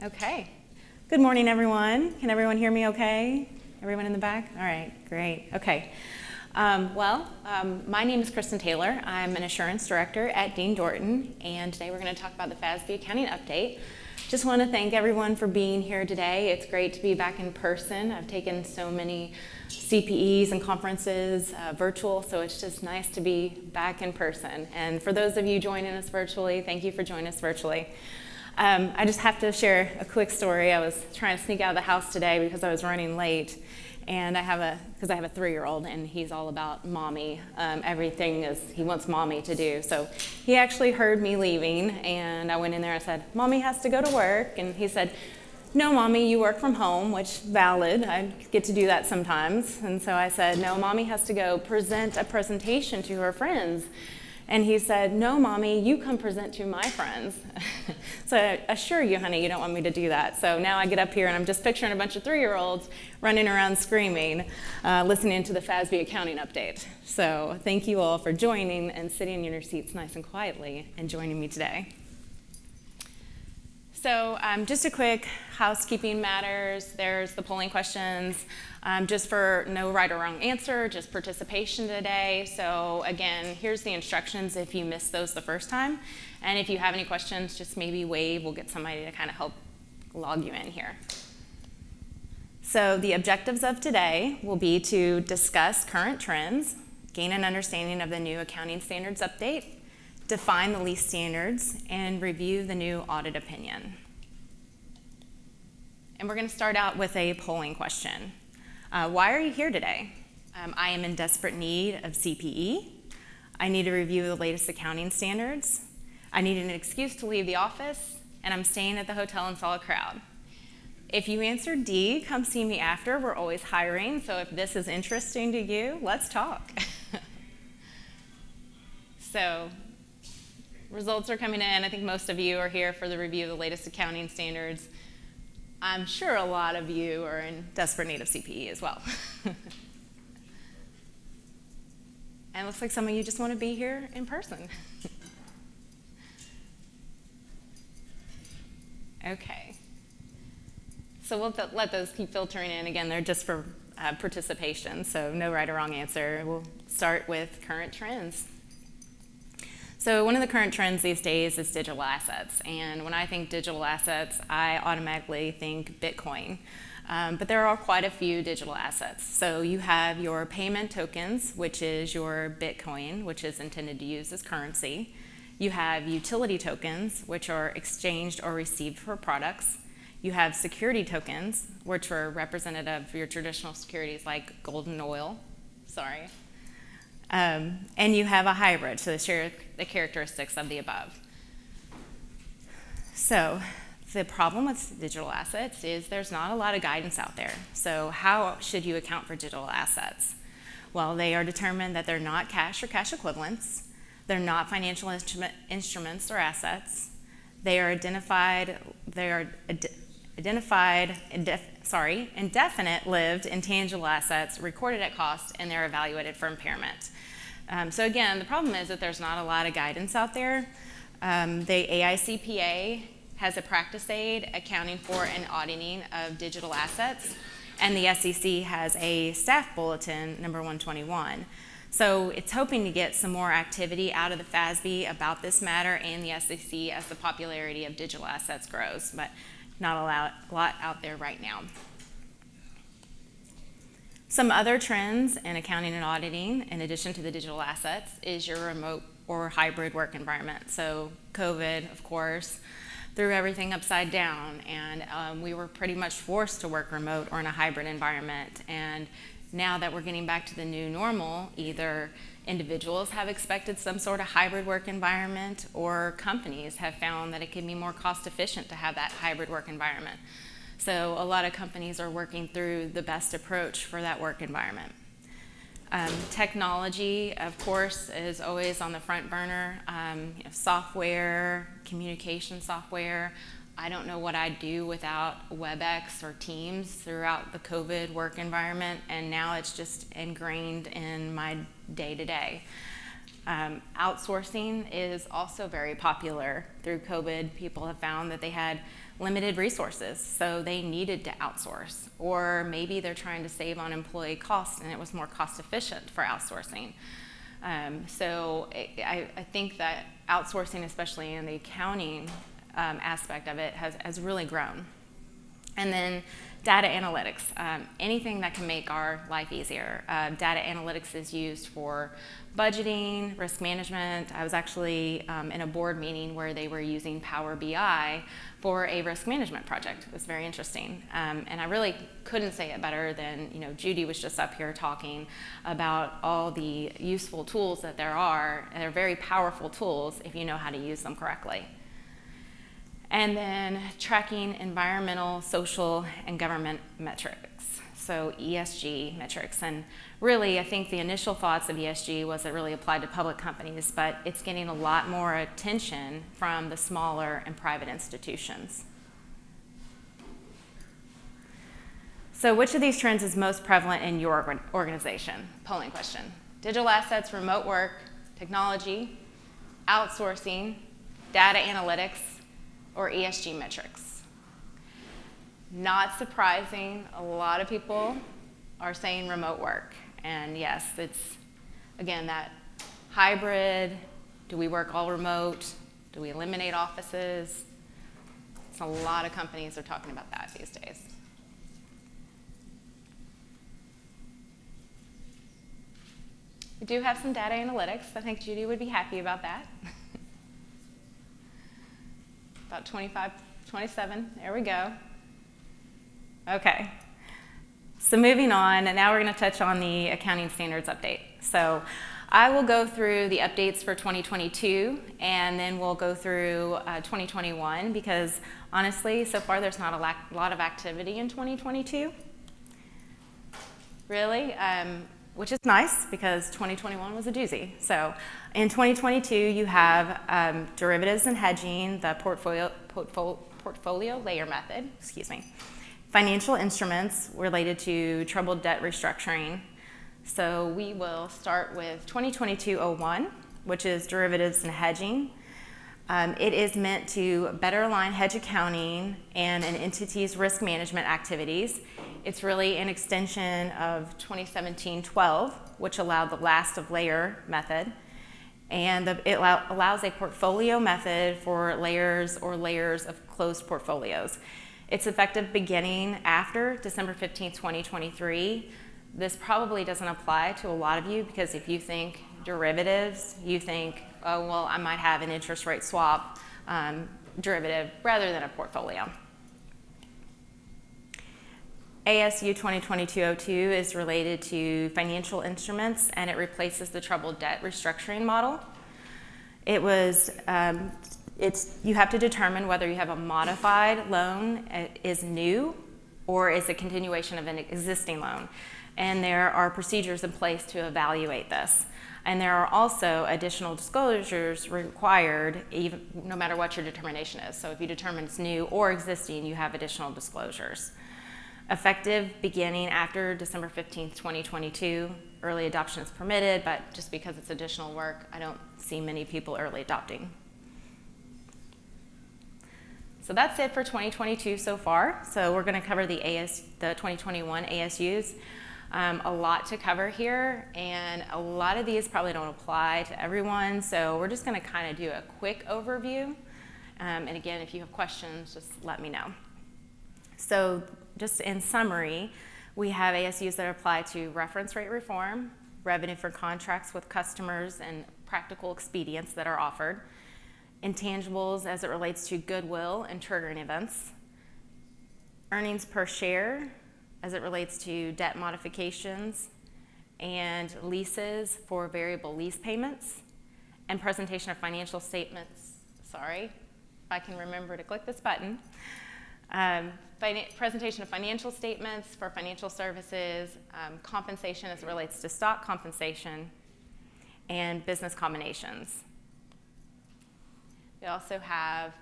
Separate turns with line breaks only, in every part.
Okay. Good morning, everyone. Can everyone hear me okay? Everyone in the back? All right, great. Okay. My name is Kristen Taylor. I'm an assurance director at Dean Dorton, and today we're going to talk about the FASB accounting update. Just want to thank everyone for being here today. It's great to be back in person. I've taken so many CPEs and conferences virtual, so it's just nice to be back in person. And for those of you joining us virtually, thank you for joining us virtually. I just have to share a quick story. I was trying to sneak out of the house today because I was running late, and I have a 3-year-old, and he's all about mommy. Everything is he wants mommy to do. So he actually heard me leaving, and I went in there and said, "Mommy has to go to work," and he said, "No, Mommy, you work from home," which valid. I get to do that sometimes. And so I said, "No, Mommy has to go present a presentation to her friends." And he said, "No, Mommy, you come present to my friends." So I assure you, honey, you don't want me to do that. So now I get up here and I'm just picturing a bunch of 3-year-olds running around screaming, listening to the FASB accounting update. So thank you all for joining and sitting in your seats nice and quietly and joining me today. So just a quick housekeeping matters. There's the polling questions, just for no right or wrong answer, just participation today. So again, here's the instructions if you missed those the first time. And if you have any questions, just maybe wave. We'll get somebody to kind of help log you in here. So the objectives of today will be to discuss current trends, gain an understanding of the new accounting standards update, define the lease standards, and review the new audit opinion. And we're going to start out with a polling question. Why are you here today? I am in desperate need of CPE. I need to review the latest accounting standards. I need an excuse to leave the office, and I'm staying at the hotel and saw a crowd. If you answered D, come see me after. We're always hiring, so if this is interesting to you, let's talk. So, results are coming in. I think most of you are here for the review of the latest accounting standards. I'm sure a lot of you are in desperate need of CPE as well. And it looks like some of you just want to be here in person. Okay. So we'll let those keep filtering in. Again, they're just for participation, so no right or wrong answer. We'll start with current trends. So one of the current trends these days is digital assets. And when I think digital assets, I automatically think Bitcoin. But there are quite a few digital assets. So you have your payment tokens, which is your Bitcoin, which is intended to use as currency. You have utility tokens, which are exchanged or received for products. You have security tokens, which are representative of your traditional securities like gold and oil. Sorry. And you have a hybrid, so they share the characteristics of the above. So the problem with digital assets is there's not a lot of guidance out there. So how should you account for digital assets? Well, they are determined that they're not cash or cash equivalents. They're not financial instruments or assets. They are indefinite-lived intangible assets recorded at cost, and they're evaluated for impairment. So again, the problem is that there's not a lot of guidance out there. The AICPA has a practice aid accounting for and auditing of digital assets, and the SEC has a staff bulletin, number 121. So it's hoping to get some more activity out of the FASB about this matter and the SEC as the popularity of digital assets grows, but not a lot out there right now. Some other trends in accounting and auditing, in addition to the digital assets, is your remote or hybrid work environment. So COVID, of course, threw everything upside down, and we were pretty much forced to work remote or in a hybrid environment. And now that we're getting back to the new normal, either individuals have expected some sort of hybrid work environment, or companies have found that it can be more cost efficient to have that hybrid work environment. So a lot of companies are working through the best approach for that work environment. Technology, of course, is always on the front burner. Software, communication software. I don't know what I'd do without WebEx or Teams throughout the COVID work environment, and now it's just ingrained in my day-to-day. Outsourcing is also very popular. Through COVID, people have found that they had limited resources, so they needed to outsource. Or maybe they're trying to save on employee costs and it was more cost efficient for outsourcing. I think that outsourcing, especially in the accounting aspect of it, has really grown. And then data analytics, anything that can make our life easier. Data analytics is used for budgeting, risk management. I was actually in a board meeting where they were using Power BI for a risk management project. It was very interesting. And I really couldn't say it better than, Judy was just up here talking about all the useful tools that there are, and they're very powerful tools if you know how to use them correctly. And then tracking environmental, social, and government metrics, so ESG metrics. And really, I think the initial thoughts of ESG was it really applied to public companies, but it's getting a lot more attention from the smaller and private institutions. So which of these trends is most prevalent in your organization? Polling question. Digital assets, remote work, technology, outsourcing, data analytics, or ESG metrics? Not surprising, a lot of people are saying remote work. And yes, it's, again, that hybrid, do we work all remote? Do we eliminate offices? It's a lot of companies are talking about that these days. We do have some data analytics. I think Judy would be happy about that. About 25, 27, there we go. Okay, so moving on, and now we're going to touch on the accounting standards update. So I will go through the updates for 2022, and then we'll go through 2021, because honestly, so far there's not a lot of activity in 2022, really. Which is nice because 2021 was a doozy. So in 2022, you have derivatives and hedging, the portfolio layer method, financial instruments related to troubled debt restructuring. So we will start with 2022-01, which is derivatives and hedging. It is meant to better align hedge accounting and an entity's risk management activities. It's really an extension of 2017-12, which allowed the last of layer method. And it allows a portfolio method for layers or layers of closed portfolios. It's effective beginning after December 15th, 2023. This probably doesn't apply to a lot of you because if you think derivatives, you think, oh, well, I might have an interest rate swap derivative rather than a portfolio. ASU 2022-02 is related to financial instruments, and it replaces the troubled debt restructuring model. It was, you have to determine whether you have a modified loan is new or is a continuation of an existing loan. And there are procedures in place to evaluate this. And there are also additional disclosures required no matter what your determination is. So if you determine it's new or existing, you have additional disclosures. Effective beginning after December 15th, 2022. Early adoption is permitted, but just because it's additional work, I don't see many people early adopting. So that's it for 2022 so far. So we're going to cover the 2021 ASUs. A lot to cover here, and a lot of these probably don't apply to everyone, so we're just going to kind of do a quick overview. And again, if you have questions, just let me know. So just in summary, we have ASUs that apply to reference rate reform, revenue for contracts with customers, and practical expedients that are offered, intangibles as it relates to goodwill and triggering events, earnings per share as it relates to debt modifications, and leases for variable lease payments, and presentation of financial statements. Sorry, if I can remember to click this button. Presentation of financial statements for financial services, compensation as it relates to stock compensation, and business combinations. We also have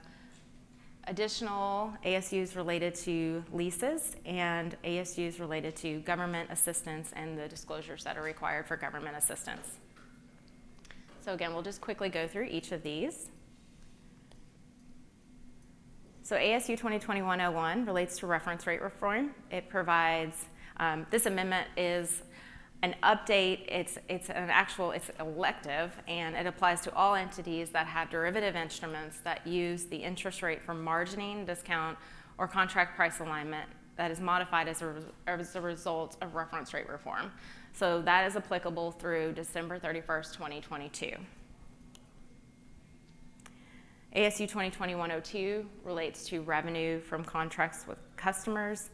additional ASUs related to leases and ASUs related to government assistance and the disclosures that are required for government assistance. So again, we'll just quickly go through each of these. So ASU 2020-101 relates to reference rate reform. It provides, this amendment is an update, it's elective, and it applies to all entities that have derivative instruments that use the interest rate for margining, discount, or contract price alignment that is modified as a result of reference rate reform. So that is applicable through December 31st, 2022. ASU 2020-102 relates to revenue from contracts with customers.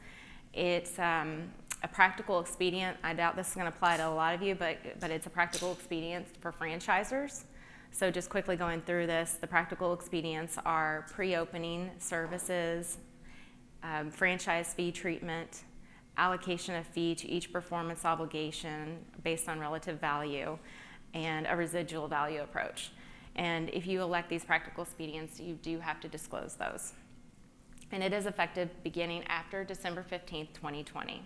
It's a practical expedient. I doubt this is going to apply to a lot of you, but it's a practical expedient for franchisors. So just quickly going through this, the practical expedients are pre-opening services, franchise fee treatment, allocation of fee to each performance obligation based on relative value, and a residual value approach. And if you elect these practical expedients, you do have to disclose those. And it is effective beginning after December 15th, 2020.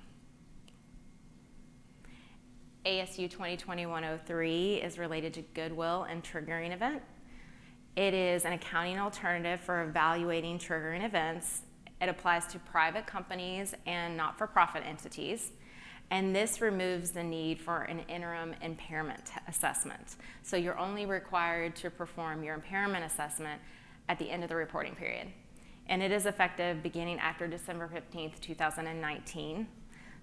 ASU 2020-103 is related to goodwill and triggering event. It is an accounting alternative for evaluating triggering events. It applies to private companies and not-for-profit entities. And this removes the need for an interim impairment assessment. So you're only required to perform your impairment assessment at the end of the reporting period. And it is effective beginning after December 15th, 2019.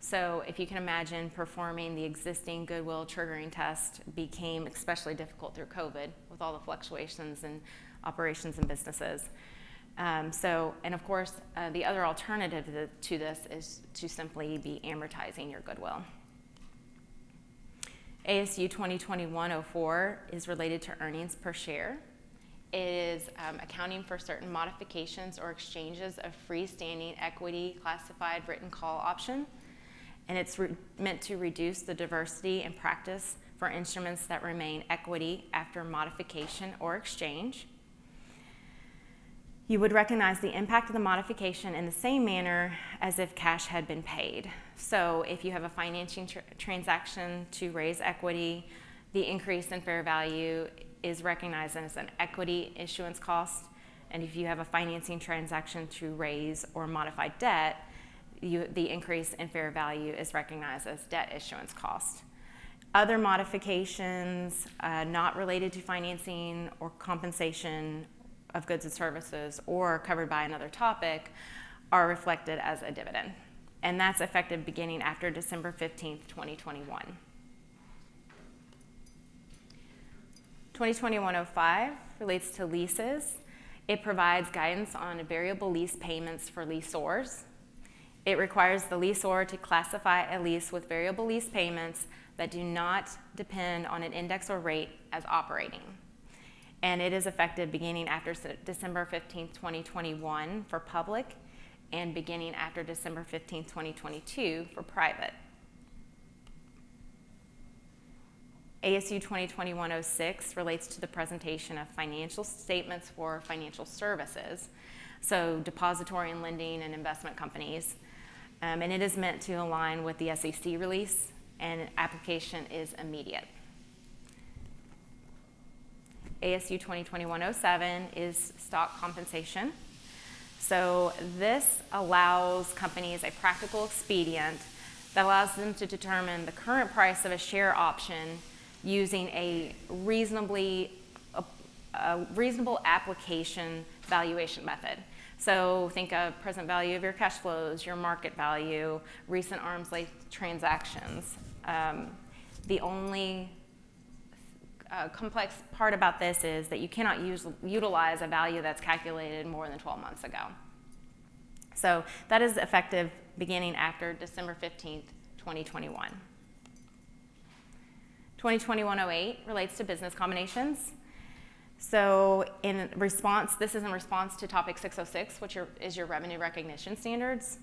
So if you can imagine, performing the existing goodwill triggering test became especially difficult through COVID with all the fluctuations in operations and businesses. And of course, the other alternative to this is to simply be amortizing your goodwill. ASU 2020-104 is related to earnings per share. It is accounting for certain modifications or exchanges of freestanding equity classified written call option. And it's meant to reduce the diversity in practice for instruments that remain equity after modification or exchange. You would recognize the impact of the modification in the same manner as if cash had been paid. So if you have a financing transaction to raise equity, the increase in fair value is recognized as an equity issuance cost. And if you have a financing transaction to raise or modify debt, the increase in fair value is recognized as debt issuance cost. Other modifications not related to financing or compensation of goods and services or covered by another topic are reflected as a dividend. And that's effective beginning after December 15th, 2021. 2020-105 relates to leases. It provides guidance on variable lease payments for lessors. It requires the lessor to classify a lease with variable lease payments that do not depend on an index or rate as operating. And it is effective beginning after December 15th, 2021 for public and beginning after December 15th, 2022 for private. ASU 2020-106 relates to the presentation of financial statements for financial services, so depository and lending and investment companies. And it is meant to align with the SEC release, and application is immediate. ASU 2020-107 is stock compensation. So this allows companies a practical expedient that allows them to determine the current price of a share option using a reasonable application valuation method. So think of present value of your cash flows, your market value, recent arm's length transactions. The only complex part about this is that you cannot utilize a value that's calculated more than 12 months ago. So that is effective beginning after December 15th, 2021. 2020-108 relates to business combinations. So this is in response to topic 606, which is your revenue recognition standards.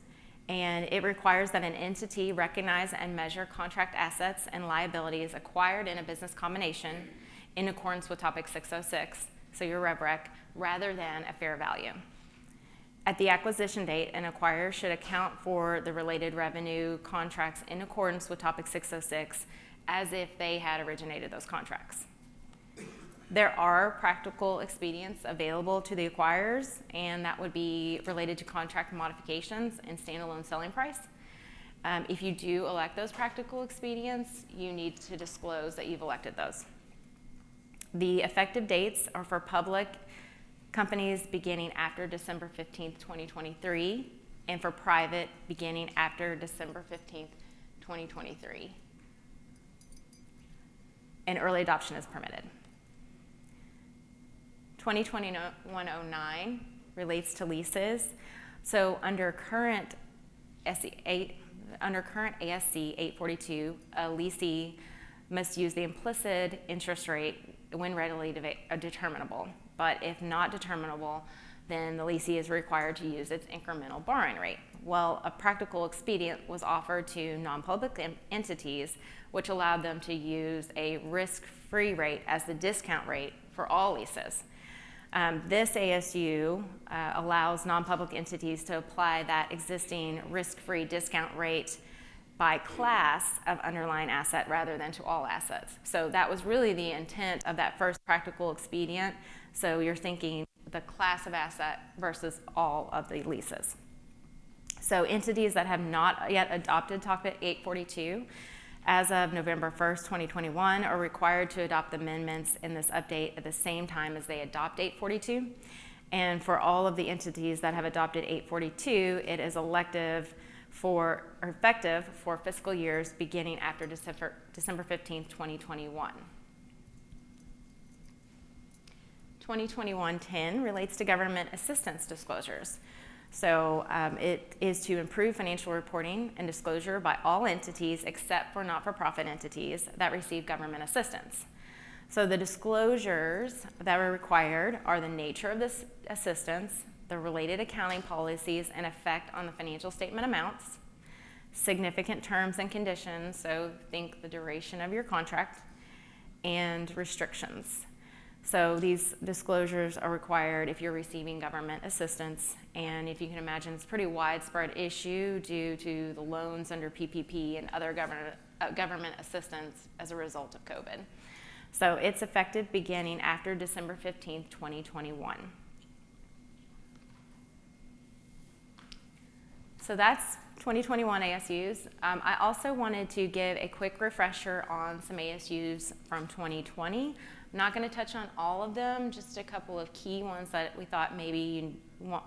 And it requires that an entity recognize and measure contract assets and liabilities acquired in a business combination in accordance with topic 606, so your rev rec, rather than a fair value. At the acquisition date, an acquirer should account for the related revenue contracts in accordance with topic 606 as if they had originated those contracts. There are practical expedients available to the acquirers, and that would be related to contract modifications and standalone selling price. If you do elect those practical expedients, you need to disclose that you've elected those. The effective dates are for public companies beginning after December 15th, 2023, and for private beginning after December 15th, 2023. And early adoption is permitted. 2021-09 relates to leases. So under current ASC 842, a leasee must use the implicit interest rate when readily determinable. But if not determinable, then the leasee is required to use its incremental borrowing rate. Well, a practical expedient was offered to non-public entities, which allowed them to use a risk-free rate as the discount rate for all leases. This ASU allows non-public entities to apply that existing risk-free discount rate by class of underlying asset rather than to all assets. So that was really the intent of that first practical expedient. So you're thinking the class of asset versus all of the leases. So entities that have not yet adopted Topic 842 as of November 1st, 2021 are required to adopt amendments in this update at the same time as they adopt 842. And for all of the entities that have adopted 842, it is effective for fiscal years beginning after December 15th, 2021. 2021-10 relates to government assistance disclosures. So it is to improve financial reporting and disclosure by all entities except for not-for-profit entities that receive government assistance. So the disclosures that are required are the nature of this assistance, the related accounting policies and effect on the financial statement amounts, significant terms and conditions, so think the duration of your contract, and restrictions. So these disclosures are required if you're receiving government assistance, and if you can imagine, it's a pretty widespread issue due to the loans under PPP and other government assistance as a result of COVID. So it's effective beginning after December 15th, 2021. So that's 2021 ASUs. I also wanted to give a quick refresher on some ASUs from 2020. I'm not going to touch on all of them, just a couple of key ones that we thought maybe you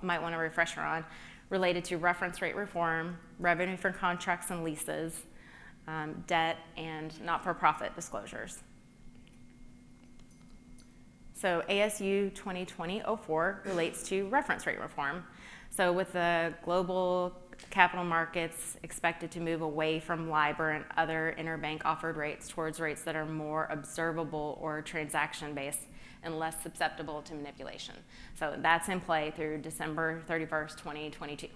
might want a refresher on, related to reference rate reform, revenue for contracts and leases, debt, and not-for-profit disclosures. So ASU 2020-04 relates to reference rate reform. So with the global capital markets expected to move away from LIBOR and other interbank offered rates towards rates that are more observable or transaction-based and less susceptible to manipulation. So that's in play through December 31st, 2022.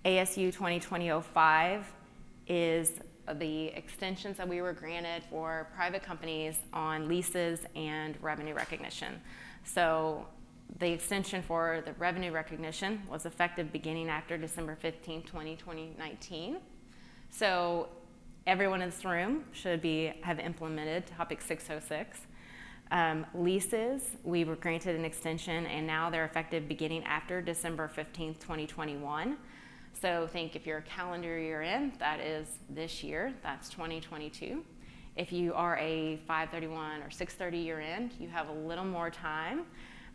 ASU 2020-05 is the extensions that we were granted for private companies on leases and revenue recognition. So the extension for the revenue recognition was effective beginning after December 15, 2019. So everyone in this room should have implemented Topic 606. Leases, we were granted an extension, and now they're effective beginning after December 15, 2021. So think if you're a calendar year in, that is this year, that's 2022. If you are a 531 or 630 year end, you have a little more time.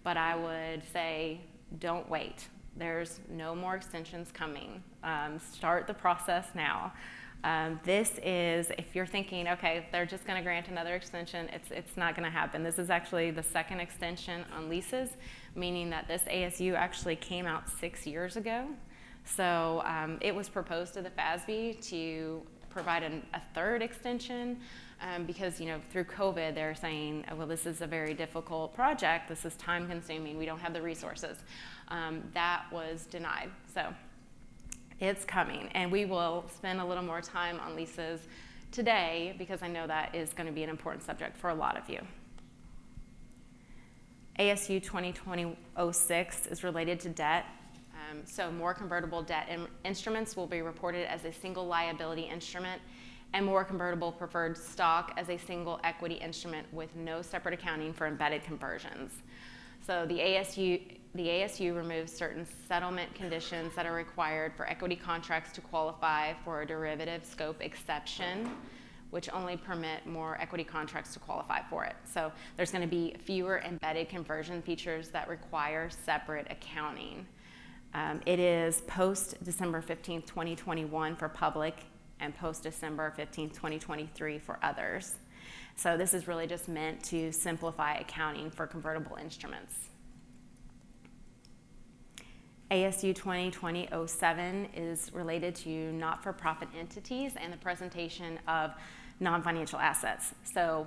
But I would say, don't wait. There's no more extensions coming. Start the process now. This is, if you're thinking, okay, they're just going to grant another extension, it's not going to happen. This is actually the second extension on leases, meaning that this ASU actually came out 6 years ago. So it was proposed to the FASB to provide a third extension. Because through COVID, they're saying, well, this is a very difficult project. This is time consuming. We don't have the resources. That was denied. So it's coming. And we will spend a little more time on leases today because I know that is going to be an important subject for a lot of you. ASU 2020-06 is related to debt. So more convertible debt instruments will be reported as a single liability instrument and more convertible preferred stock as a single equity instrument with no separate accounting for embedded conversions. So the ASU removes certain settlement conditions that are required for equity contracts to qualify for a derivative scope exception, which only permit more equity contracts to qualify for it. So there's going to be fewer embedded conversion features that require separate accounting. It is post December 15th, 2021 for public and post December 15th, 2023 for others. So this is really just meant to simplify accounting for convertible instruments. ASU 2020-07 is related to not-for-profit entities and the presentation of non-financial assets. So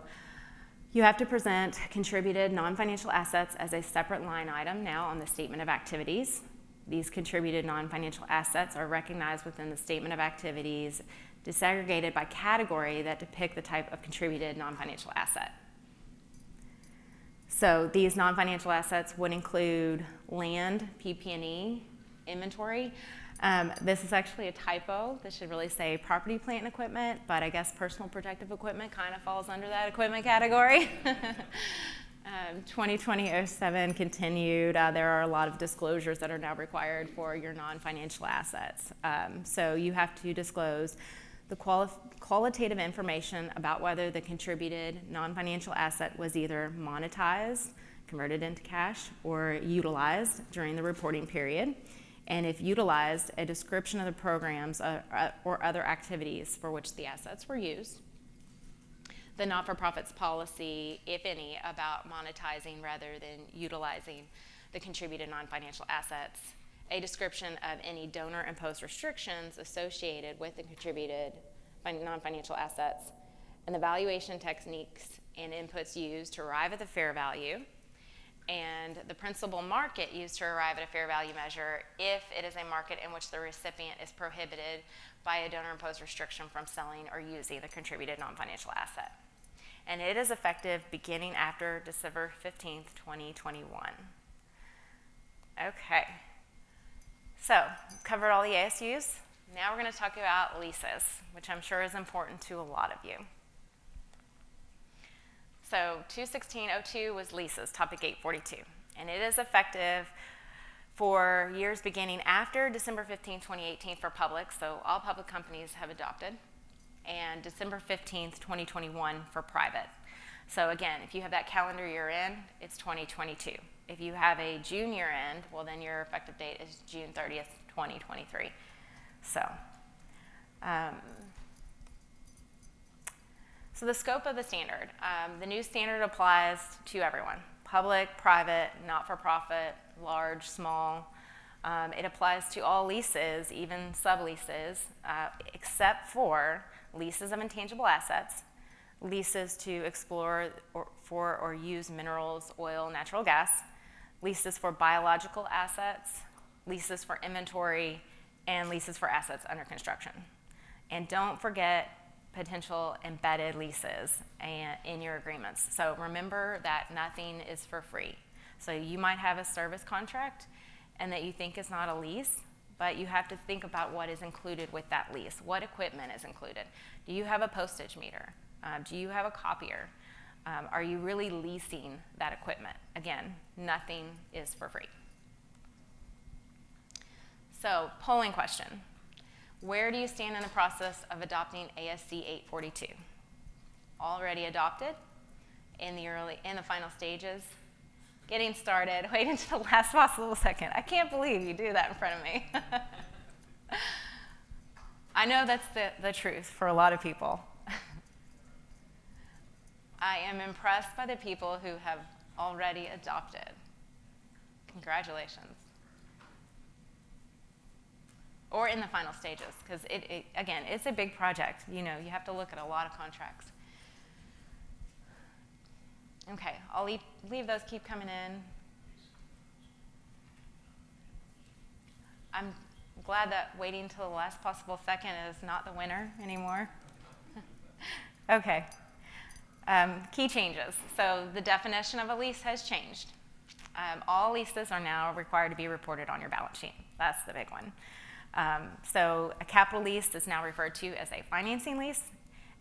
you have to present contributed non-financial assets as a separate line item now on the statement of activities. These contributed non-financial assets are recognized within the statement of activities, disaggregated by category that depict the type of contributed non-financial asset. So these non-financial assets would include land, PP&E, inventory. This is actually a typo. This should really say property, plant, and equipment, but I guess personal protective equipment kind of falls under that equipment category. 2020-07 continued. There are a lot of disclosures that are now required for your non-financial assets. So you have to disclose the qualitative information about whether the contributed non-financial asset was either monetized, converted into cash, or utilized during the reporting period. And if utilized, a description of the programs or other activities for which the assets were used. The not-for-profits policy, if any, about monetizing rather than utilizing the contributed non-financial assets, a description of any donor-imposed restrictions associated with the contributed non-financial assets, and the valuation techniques and inputs used to arrive at the fair value, and the principal market used to arrive at a fair value measure if it is a market in which the recipient is prohibited by a donor-imposed restriction from selling or using the contributed non-financial asset. And it is effective beginning after December 15th, 2021. Okay, so covered all the ASUs. Now we're going to talk about leases, which I'm sure is important to a lot of you. So 216.02 was leases, topic 842, and it is effective for years beginning after December 15, 2018 for public, so all public companies have adopted, and December 15th, 2021 for private. So again, if you have that calendar year end, it's 2022. If you have a June year end, well then your effective date is June 30th, 2023. So the scope of the standard. The new standard applies to everyone, public, private, not-for-profit, large, small. It applies to all leases, even subleases, except for leases of intangible assets, leases to explore or use minerals, oil, natural gas, leases for biological assets, leases for inventory, and leases for assets under construction. And don't forget potential embedded leases in your agreements. So remember that nothing is for free. So you might have a service contract and that you think is not a lease, but you have to think about what is included with that lease. What equipment is included? Do you have a postage meter? Do you have a copier? Are you really leasing that equipment? Again, nothing is for free. So, polling question. Where do you stand in the process of adopting ASC 842? Already adopted? In the final stages? Getting started? Wait until the last possible second. I can't believe you do that in front of me. I know that's the truth for a lot of people. I am impressed by the people who have already adopted. Congratulations. Or in the final stages, because again, it's a big project. You know, you have to look at a lot of contracts. Okay, I'll leave those keep coming in. I'm glad that waiting until the last possible second is not the winner anymore. Okay, key changes. So the definition of a lease has changed. All leases are now required to be reported on your balance sheet. That's the big one. So a capital lease is now referred to as a financing lease,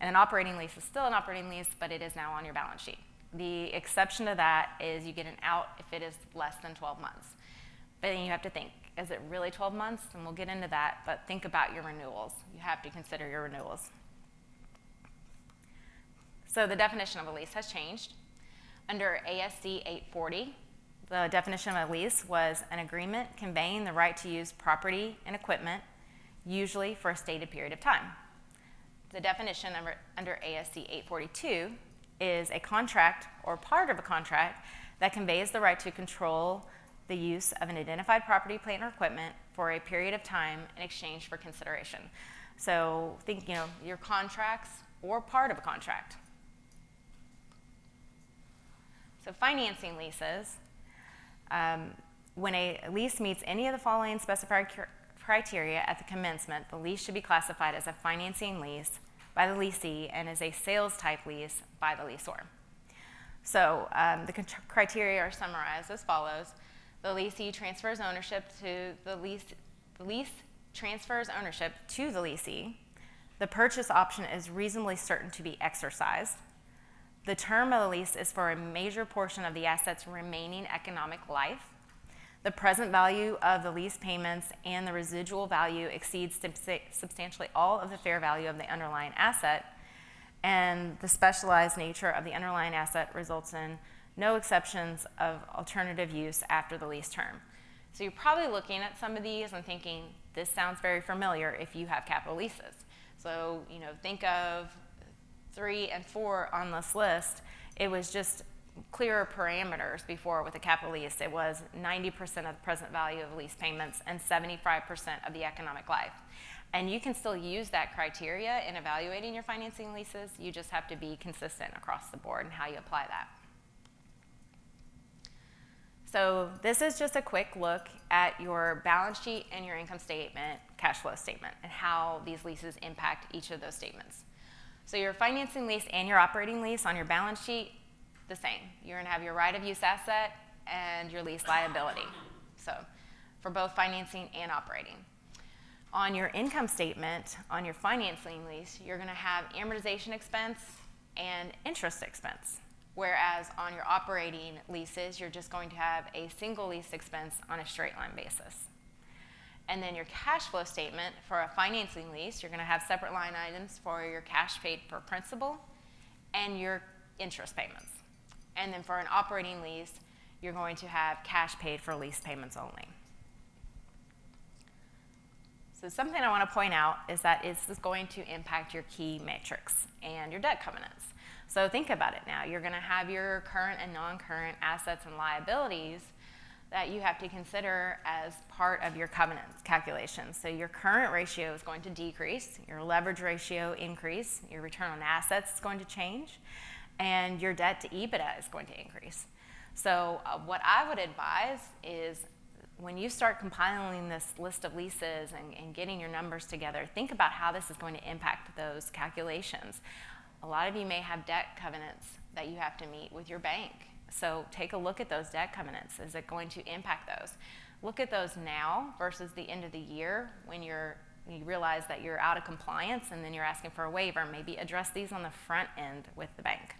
And an operating lease is still an operating lease, but it is now on your balance sheet. The exception to that is you get an out if it is less than 12 months. But then you have to think, is it really 12 months? And we'll get into that, but think about your renewals. You have to consider your renewals. So the definition of a lease has changed. Under ASC 840, the definition of a lease was an agreement conveying the right to use property and equipment, usually for a stated period of time. The definition under ASC 842 is a contract or part of a contract that conveys the right to control the use of an identified property, plant, or equipment for a period of time in exchange for consideration. So think, your contracts or part of a contract. So financing leases, when a lease meets any of the following specified criteria at the commencement, the lease should be classified as a financing lease by the leasee and is a sales type lease by the lessor. So the criteria are summarized as follows. The leasee transfers ownership to the lease transfers ownership to the leasee. The purchase option is reasonably certain to be exercised. The term of the lease is for a major portion of the asset's remaining economic life. The present value of the lease payments and the residual value exceeds substantially all of the fair value of the underlying asset, and the specialized nature of the underlying asset results in no exceptions of alternative use after the lease term. So you're probably looking at some of these and thinking, this sounds very familiar if you have capital leases. So, think of 3 and 4 on this list. It was just clearer parameters before with a capital lease. It was 90% of the present value of lease payments and 75% of the economic life. And you can still use that criteria in evaluating your financing leases. You just have to be consistent across the board in how you apply that. So this is just a quick look at your balance sheet and your income statement, cash flow statement, and how these leases impact each of those statements. So your financing lease and your operating lease on your balance sheet, the same. You're going to have your right of use asset and your lease liability. So for both financing and operating. On your income statement, on your financing lease, you're going to have amortization expense and interest expense. Whereas on your operating leases, you're just going to have a single lease expense on a straight line basis. And then your cash flow statement for a financing lease, you're going to have separate line items for your cash paid for principal and your interest payments. And then for an operating lease, you're going to have cash paid for lease payments only. So something I want to point out is that this is going to impact your key metrics and your debt covenants. So think about it now. You're going to have your current and non-current assets and liabilities that you have to consider as part of your covenants calculation. So your current ratio is going to decrease, your leverage ratio increase, your return on assets is going to change, and your debt to EBITDA is going to increase. So what I would advise is when you start compiling this list of leases and getting your numbers together, think about how this is going to impact those calculations. A lot of you may have debt covenants that you have to meet with your bank. So take a look at those debt covenants. Is it going to impact those? Look at those now versus the end of the year when you realize that you're out of compliance and then you're asking for a waiver. Maybe address these on the front end with the bank.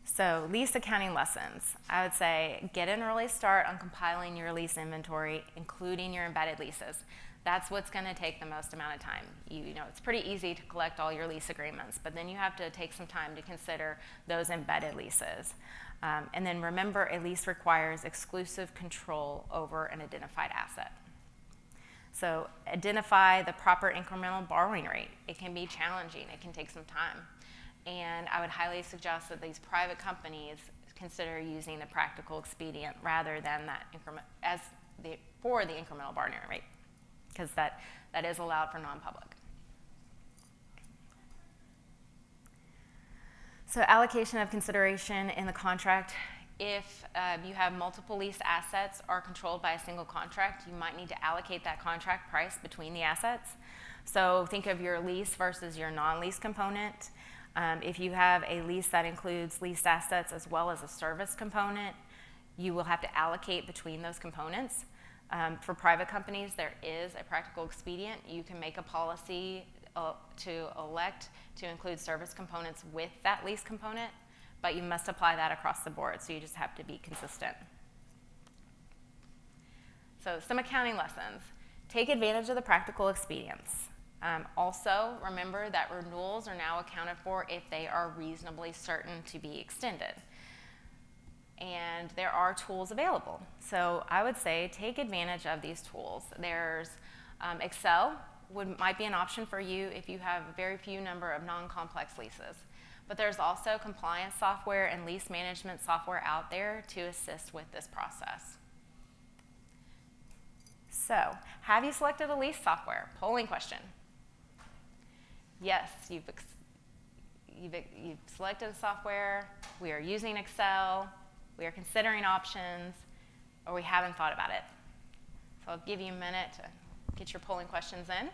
So lease accounting lessons. I would say get an early start on compiling your lease inventory, including your embedded leases. That's what's going to take the most amount of time. You know, it's pretty easy to collect all your lease agreements, but then you have to take some time to consider those embedded leases. And then remember, a lease requires exclusive control over an identified asset. So identify the proper incremental borrowing rate. It can be challenging. It can take some time. And I would highly suggest that these private companies consider using the practical expedient rather than that for the incremental borrowing rate, because that is allowed for non-public. So allocation of consideration in the contract. If you have multiple lease assets are controlled by a single contract, you might need to allocate that contract price between the assets. So think of your lease versus your non-lease component. If you have a lease that includes leased assets as well as a service component, you will have to allocate between those components. For private companies, there is a practical expedient. You can make a policy to elect to include service components with that lease component, but you must apply that across the board, so you just have to be consistent. So some accounting lessons. Take advantage of the practical expedients. Also, remember that renewals are now accounted for if they are reasonably certain to be extended. And there are tools available. So I would say take advantage of these tools. There's Excel might be an option for you if you have a very few number of non-complex leases. But there's also compliance software and lease management software out there to assist with this process. So, have you selected a lease software? Polling question. Yes, you've selected a software, we are using Excel, we are considering options, or we haven't thought about it. So I'll give you a minute to get your polling questions in.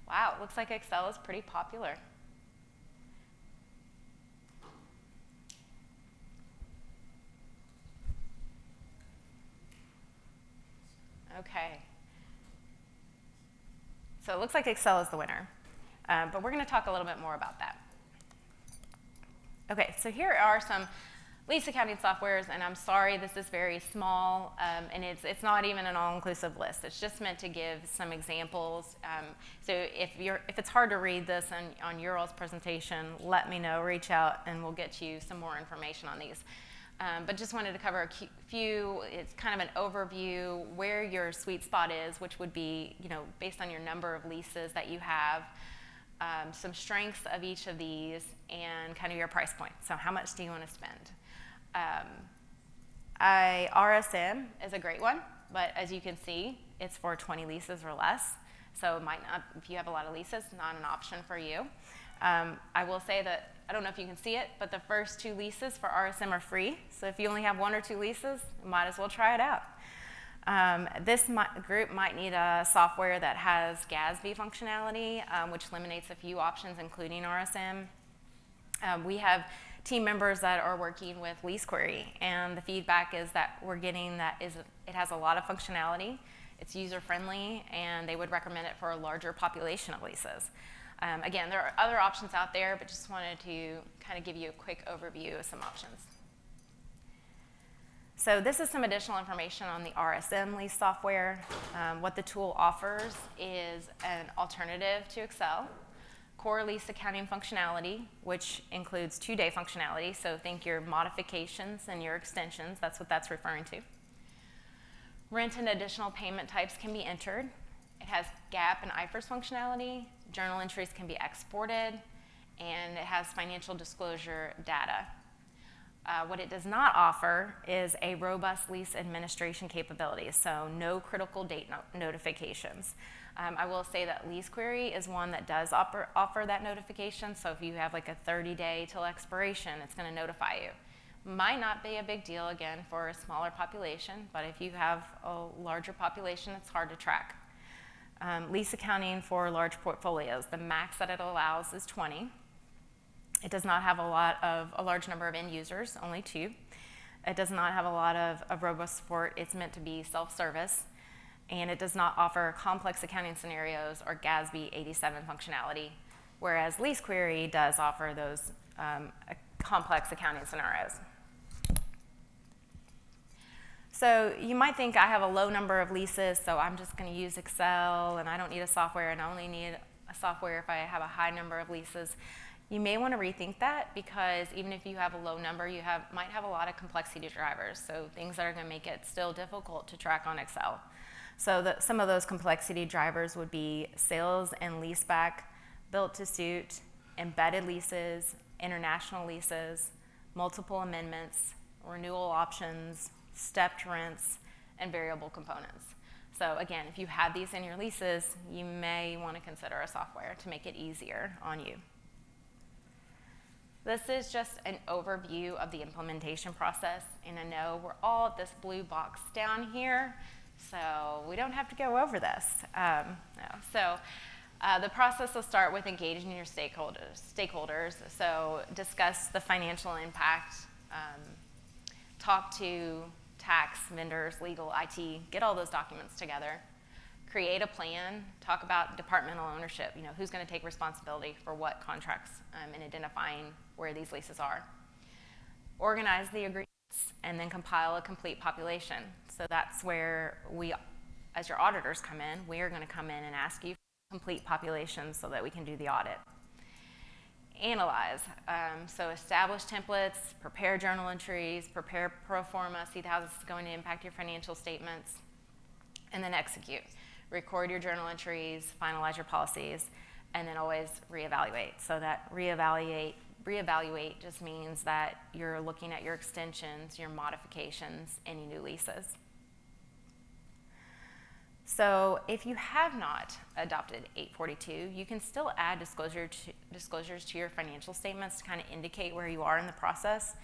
Wow, it looks like Excel is pretty popular. Okay. So it looks like Excel is the winner, but we're going to talk a little bit more about that. Okay, so here are some lease accounting softwares, and I'm sorry this is very small, and it's not even an all-inclusive list. It's just meant to give some examples. So if it's hard to read this on your all's presentation, let me know, reach out, and we'll get you some more information on these. But just wanted to cover a few. It's kind of an overview where your sweet spot is, which would be, based on your number of leases that you have, some strengths of each of these, and kind of your price point. So how much do you want to spend? RSM is a great one, but as you can see, it's for 20 leases or less. So it might not, if you have a lot of leases, not an option for you. I will say that, I don't know if you can see it, but the first 2 leases for RSM are free. So if you only have 1 or 2 leases, you might as well try it out. This group might need a software that has FASB functionality, which eliminates a few options, including RSM. We have team members that are working with Lease Query, and the feedback is that we're getting it has a lot of functionality, it's user-friendly, and they would recommend it for a larger population of leases. Again, there are other options out there, but just wanted to kind of give you a quick overview of some options. So this is some additional information on the RSM lease software. What the tool offers is an alternative to Excel, core lease accounting functionality, which includes 2-day functionality, so think your modifications and your extensions, that's what that's referring to. Rent and additional payment types can be entered. It has GAAP and IFRS functionality, journal entries can be exported, and it has financial disclosure data. What it does not offer is a robust lease administration capability, so no critical date notifications. I will say that Lease Query is one that does offer that notification, so if you have like a 30-day till expiration, it's going to notify you. Might not be a big deal, again, for a smaller population, but if you have a larger population, it's hard to track. Lease accounting for large portfolios, the max that it allows is 20. It does not have a large number of end users, only 2. It does not have a lot of robust support. It's meant to be self-service, and it does not offer complex accounting scenarios or FASB 87 functionality, whereas Lease Query does offer those complex accounting scenarios. So you might think I have a low number of leases, so I'm just going to use Excel, and I don't need a software, and I only need a software if I have a high number of leases. You may want to rethink that, because even if you have a low number, you might have a lot of complexity drivers, so things that are going to make it still difficult to track on Excel. So some of those complexity drivers would be sales and leaseback, built-to-suit, embedded leases, international leases, multiple amendments, renewal options, stepped rents, and variable components. So again, if you have these in your leases, you may want to consider a software to make it easier on you. This is just an overview of the implementation process, and I know we're all at this blue box down here, so we don't have to go over this. The process will start with engaging your stakeholders. So discuss the financial impact, talk to tax, vendors, legal, IT, get all those documents together. Create a plan, talk about departmental ownership, who's going to take responsibility for what contracts and identifying where these leases are. Organize the agreements and then compile a complete population. So that's where we, as your auditors come in, we are going to come in and ask you for complete populations so that we can do the audit. Analyze, so establish templates, prepare journal entries, prepare pro forma, see how this is going to impact your financial statements, and then execute. Record your journal entries, finalize your policies, and then always reevaluate. So that reevaluate just means that you're looking at your extensions, your modifications, any new leases. So if you have not adopted 842, you can still add disclosures to your financial statements to kind of indicate where you are in the process.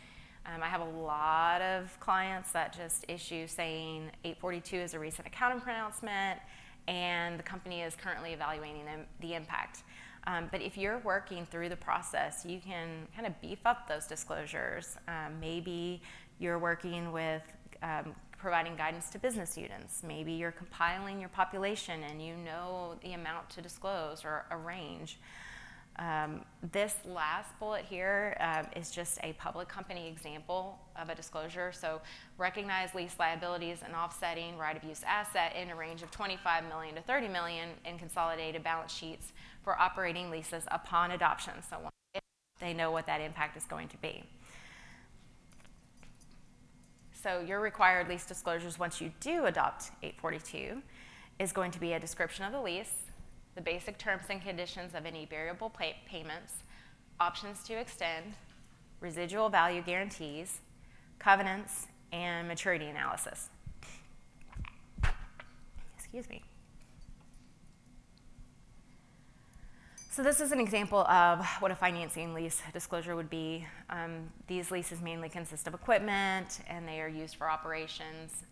I have a lot of clients that just issue saying 842 is a recent accounting pronouncement and the company is currently evaluating the impact. But if you're working through the process, you can kind of beef up those disclosures. Maybe you're working with providing guidance to business units. Maybe you're compiling your population and you know the amount to disclose or a range. This last bullet here is just a public company example of a disclosure. So recognize lease liabilities and offsetting right of use asset in a range of $25 million to $30 million in consolidated balance sheets for operating leases upon adoption. So they know what that impact is going to be. So your required lease disclosures once you do adopt 842 is going to be a description of the lease, the basic terms and conditions of any variable payments, options to extend, residual value guarantees, covenants, and maturity analysis. Excuse me. So this is an example of what a financing lease disclosure would be. These leases mainly consist of equipment and they are used for operations.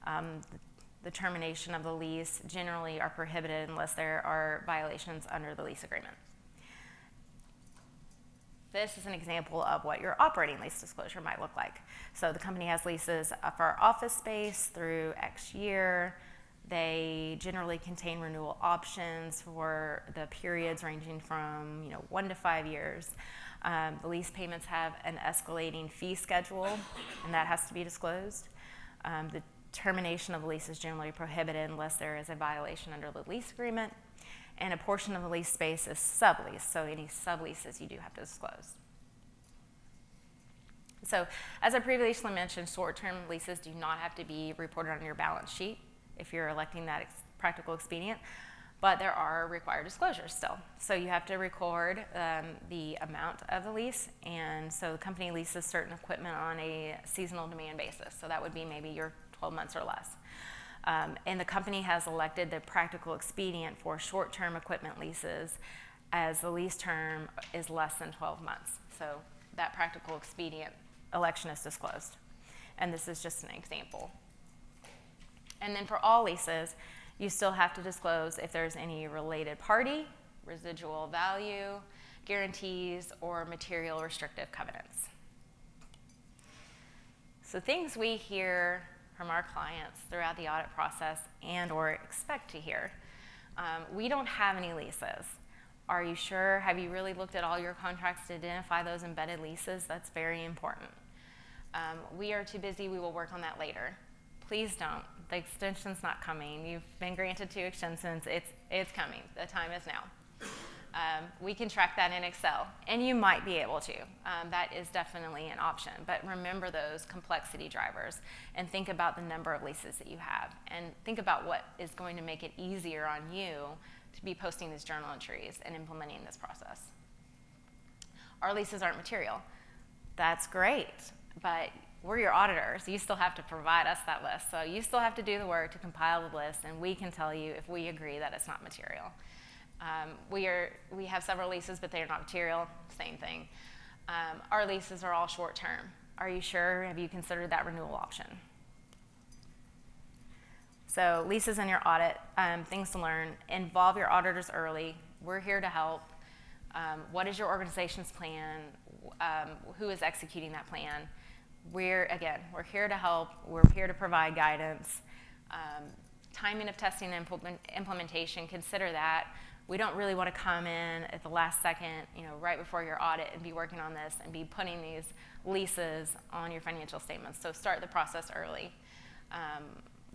The termination of the lease generally are prohibited unless there are violations under the lease agreement. This is an example of what your operating lease disclosure might look like. So the company has leases for office space through X year. They generally contain renewal options for the periods ranging from 1 to 5 years. The lease payments have an escalating fee schedule, and that has to be disclosed. The termination of the lease is generally prohibited unless there is a violation under the lease agreement, and a portion of the lease space is sublease, so any subleases you do have to disclose. So as I previously mentioned, short-term leases do not have to be reported on your balance sheet if you're electing that practical expedient, but there are required disclosures still. So you have to record the amount of the lease, and so the company leases certain equipment on a seasonal demand basis, so that would be maybe your 12 months or less. And the company has elected the practical expedient for short-term equipment leases as the lease term is less than 12 months. So that practical expedient election is disclosed. And this is just an example. And then for all leases, you still have to disclose if there's any related party, residual value, guarantees, or material restrictive covenants. So things we hear from our clients throughout the audit process and or expect to hear. We don't have any leases. Are you sure? Have you really looked at all your contracts to identify those embedded leases? That's very important. We are too busy. We will work on that later. Please don't. The extension's not coming. You've been granted 2 extensions. It's coming. The time is now. We can track that in Excel, and you might be able to. That is definitely an option, but remember those complexity drivers and think about the number of leases that you have, and think about what is going to make it easier on you to be posting these journal entries and implementing this process. Our leases aren't material. That's great, but we're your auditors. You still have to provide us that list, so you still have to do the work to compile the list, and we can tell you if we agree that it's not material. We have several leases, but they're not material, same thing. Our leases are all short term. Are you sure? Have you considered that renewal option? So leases in your audit, things to learn, involve your auditors early. We're here to help. What is your organization's plan? Who is executing that plan? we're here to help. We're here to provide guidance. Timing of testing and implementation, consider that. We don't really want to come in at the last second, right before your audit and be working on this and be putting these leases on your financial statements. So start the process early.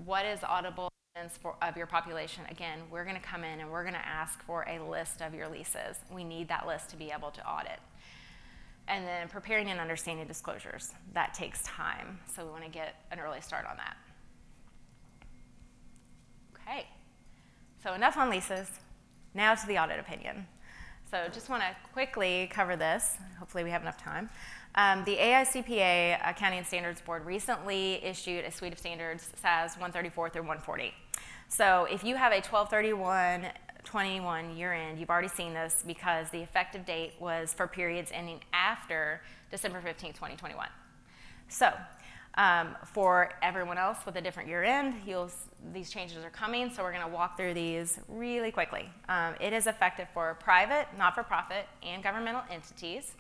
What is auditable evidence of your population? Again, we're going to come in and we're going to ask for a list of your leases. We need that list to be able to audit. And then preparing and understanding disclosures. That takes time, so we want to get an early start on that. Okay, so enough on leases. Now to the audit opinion. So just want to quickly cover this. Hopefully we have enough time. The AICPA Accounting Standards Board recently issued a suite of standards, SAS 134 through 140. So if you have a 12/31/21 year end, you've already seen this because the effective date was for periods ending after December 15, 2021. So for everyone else with a different year end, these changes are coming, so we're going to walk through these really quickly. It is effective for private, not-for-profit, and governmental entities.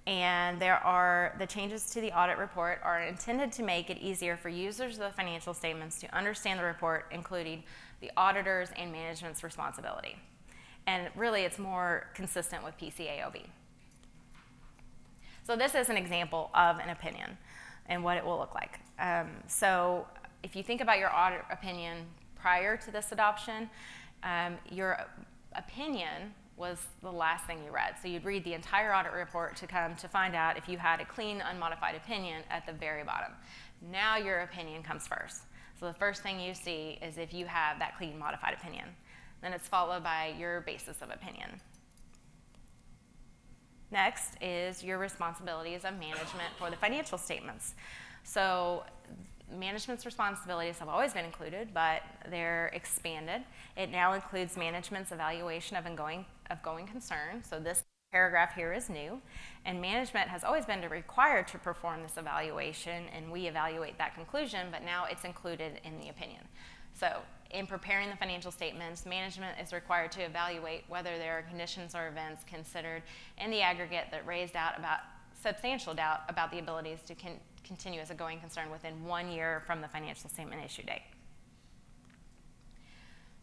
And the changes to the audit report are intended to make it easier for users of the financial statements to understand the report, including the auditor's and management's responsibility. And really, it's more consistent with PCAOB. So this is an example of an opinion and what it will look like. So if you think about your audit opinion prior to this adoption, your opinion was the last thing you read. So you'd read the entire audit report to come to find out if you had a clean, unmodified opinion at the very bottom. Now your opinion comes first. So the first thing you see is if you have that clean, modified opinion. Then it's followed by your basis of opinion. Next is your responsibilities of management for the financial statements. So management's responsibilities have always been included, but they're expanded. It now includes management's evaluation of going concern. So this paragraph here is new, and management has always been required to perform this evaluation, and we evaluate that conclusion, but now it's included in the opinion. So in preparing the financial statements, management is required to evaluate whether there are conditions or events considered in the aggregate that raised substantial doubt about the abilities to continue as a going concern within 1 year from the financial statement issue date.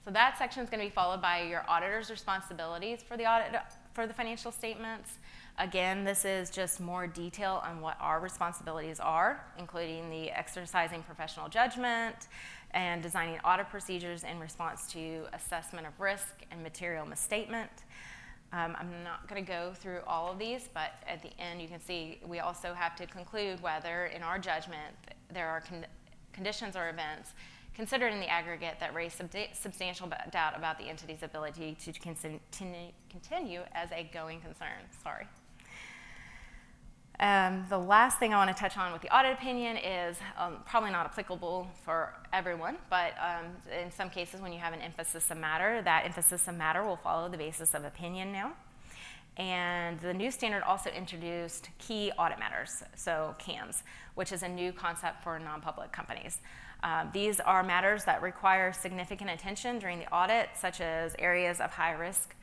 So that section is going to be followed by your auditor's responsibilities for the audit for the financial statements. Again, this is just more detail on what our responsibilities are, including the exercising professional judgment and designing audit procedures in response to assessment of risk and material misstatement. I'm not going to go through all of these, but at the end you can see we also have to conclude whether, in our judgment, there are conditions or events considered in the aggregate that raise substantial doubt about the entity's ability to continue as a going concern. Sorry. The last thing I want to touch on with the audit opinion is probably not applicable for everyone, but in some cases when you have an emphasis of matter, that emphasis of matter will follow the basis of opinion now. And the new standard also introduced key audit matters, so CAMs, which is a new concept for non-public companies. These are matters that require significant attention during the audit, such as areas of high risk,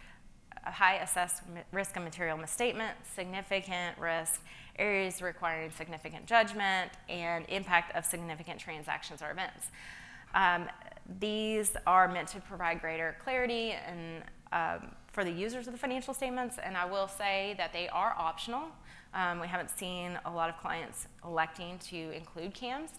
high assessed risk and material misstatement, significant risk, areas requiring significant judgment, and impact of significant transactions or events. These are meant to provide greater clarity and for the users of the financial statements, and I will say that they are optional. We haven't seen a lot of clients electing to include CAMs,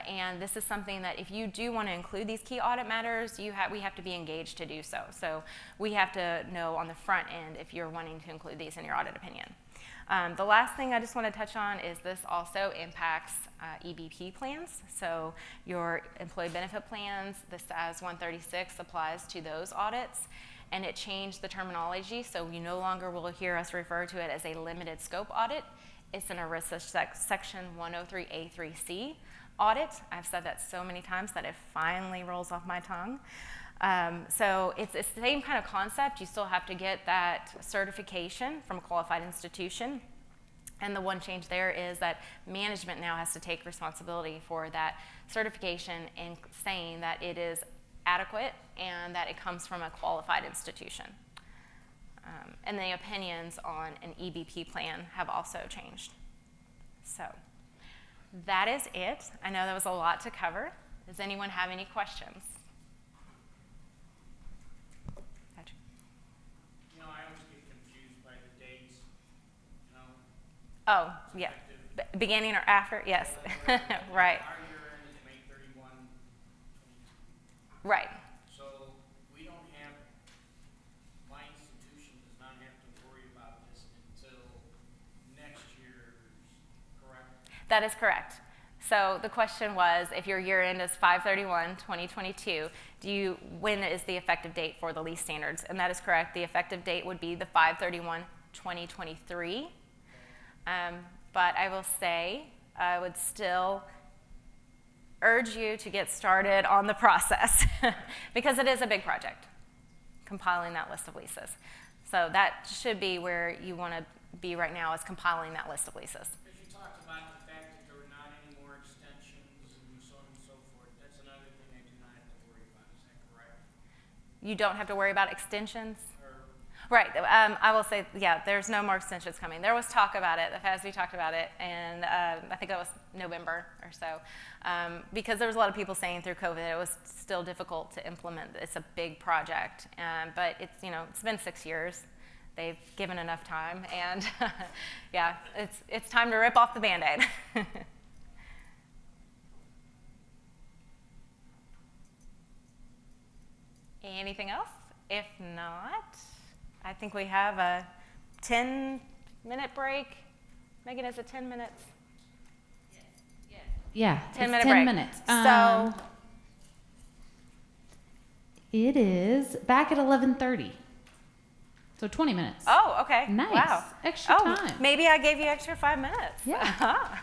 and this is something that if you do want to include these key audit matters, we have to be engaged to do so. So we have to know on the front end if you're wanting to include these in your audit opinion. The last thing I just want to touch on is this also impacts Ebp plans. So your employee benefit plans, the SAS 136 applies to those audits, and it changed the terminology, so you no longer will hear us refer to it as a limited scope audit. It's an ERISA section 103A3C audit. I've said that so many times that it finally rolls off my tongue. So it's the same kind of concept. You still have to get that certification from a qualified institution. And the one change there is that management now has to take responsibility for that certification and saying that it is adequate and that it comes from a qualified institution. And the opinions on an Ebp plan have also changed. So That is it. I know that was a lot to cover. Does anyone have any questions? Patrick?
You know, I always get confused by the dates, you know.
Oh, yeah. Beginning or after? Yes. Right.
Our year end is May 31, 22.
Right.
So we don't have, my institution does not have to worry about this until next year's, correct?
That is correct. So the question was, if your year end is 5/31/2022, when is the effective date for the lease standards? And that is correct. The effective date would be the 5/31/2023. But I will say, I would still urge you to get started on the process because it is a big project, compiling that list of leases. So that should be where you want to be right now, is compiling that list of leases.
Because you talked about the fact that there were not any more extensions and so on and so forth. That's another thing I do not have to worry about. Is that correct?
You don't have to worry about extensions?
Or
Right. I will say, yeah, there's no more extensions coming. There was talk about it. The FASB talked about it, and I think that was November or so, because there was a lot of people saying through COVID it was still difficult to implement. It's a big project, but it's, you know, it's been 6 years. They've given enough time, and yeah, it's time to rip off the Band-Aid. Anything else? If not, I think we have a 10-minute break. Megan, is it 10 minutes?
Yeah,
10-minute
it's 10
break.
minutes.
So
It is back at 11:30. So 20 minutes.
oh, okay.
Nice.
Wow.
Extra
Oh,
time.
maybe I gave you extra 5 minutes.
Yeah.